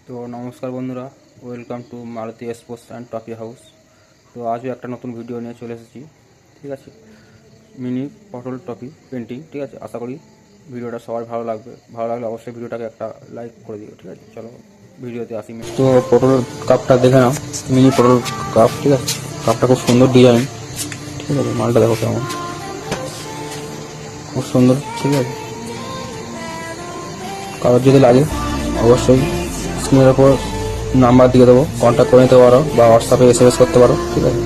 তো নমস্কার বন্ধুরা, welcome to Maruti sports and trophy house. তো আজও একটা নতুন ভিডিও নিয়ে চলে এসেছি। ঠিক আছে, মিনি পটল ট্রফি পেন্টিং। ঠিক আছে, আশা করি ভিডিওটা সবার ভালো লাগবে। ভালো লাগলে অবশ্যই ভিডিওটাকে একটা লাইক করে দিও। ঠিক আছে, চলো ভিডিওতে আসি। তো পটল কাপটা দেখে নাও, মিনি পটল কাপ। ঠিক আছে, কাপটা খুব সুন্দর ডিজাইন। ঠিক আছে, মালটা দেখো কেমন, খুব সুন্দর। ঠিক আছে, কারোর যদি লাগে অবশ্যই স্ক্রিনের ওপর নাম্বার দিয়ে দেবো, কন্ট্যাক্ট করে নিতে পারো বা হোয়াটসঅ্যাপে এসএমএস করতে পারো। ঠিক আছে,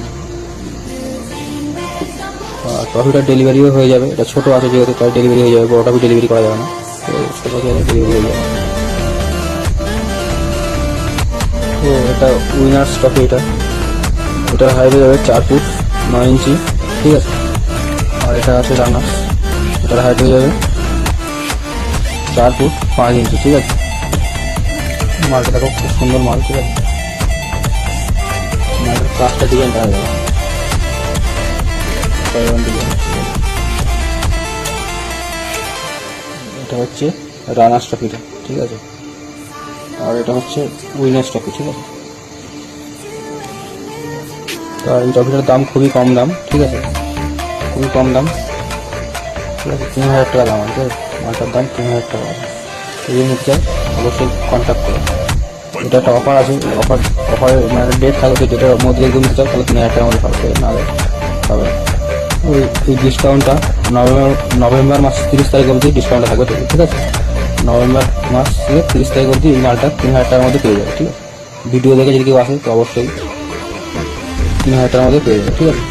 ট্রফিটা ডেলিভারিও হয়ে যাবে। এটা ছোটো আছে যেহেতু, তাই ডেলিভারি হয়ে যাবে। বড় ট্রফি ডেলিভারি করা যাবে না, ছোটো ডেলিভারি হয়ে যাবে। তো এটা উইনার্স ট্রফি। এটার হাইট হয়ে যাবে 4 ফুট 9 ইঞ্চি। ঠিক আছে, আর এটা আছে রানার্স, এটার হাইট হয়ে যাবে 4 ফুট 5 ইঞ্চি। ঠিক আছে, মালটা দেখো খুব সুন্দর মাল। ঠিক আছে, মালটার কাজটা ডিজাইনটা হয়ে যাবে এটা হচ্ছে রানার্স ট্রফিটা। ঠিক আছে, আর এটা হচ্ছে উইনার্স ট্রফি। ঠিক আছে, আর এই ট্রফিটার দাম খুবই কম দাম। ঠিক আছে, খুবই কম দাম। ঠিক আছে, 3000 টাকা দাম। ঠিক আছে, মালটার দাম 3000 টাকা। যদি নিতে চাই অবশ্যই কন্ট্যাক্ট করো। এটা একটা অফার আছে, অফারের মানে ডেট থাকবে, যেটার মধ্যে যদি নিতে চাও তাহলে 3000 টাকার মধ্যে পাবে, নাহলে পাবে। এই ডিসকাউন্টটা নভেম্বর মাস 30 তারিখ অবধি ডিসকাউন্টটা থাকবে। ঠিক আছে, নভেম্বর মাস থেকে 30 তারিখ অবধি এই মালটা 3000 টাকার মধ্যে পেয়ে যাবে। ঠিক আছে, ভিডিও দেখে যদি কেউ আসে তো অবশ্যই 3000 টাকার মধ্যে পেয়ে যাবে। ঠিক আছে।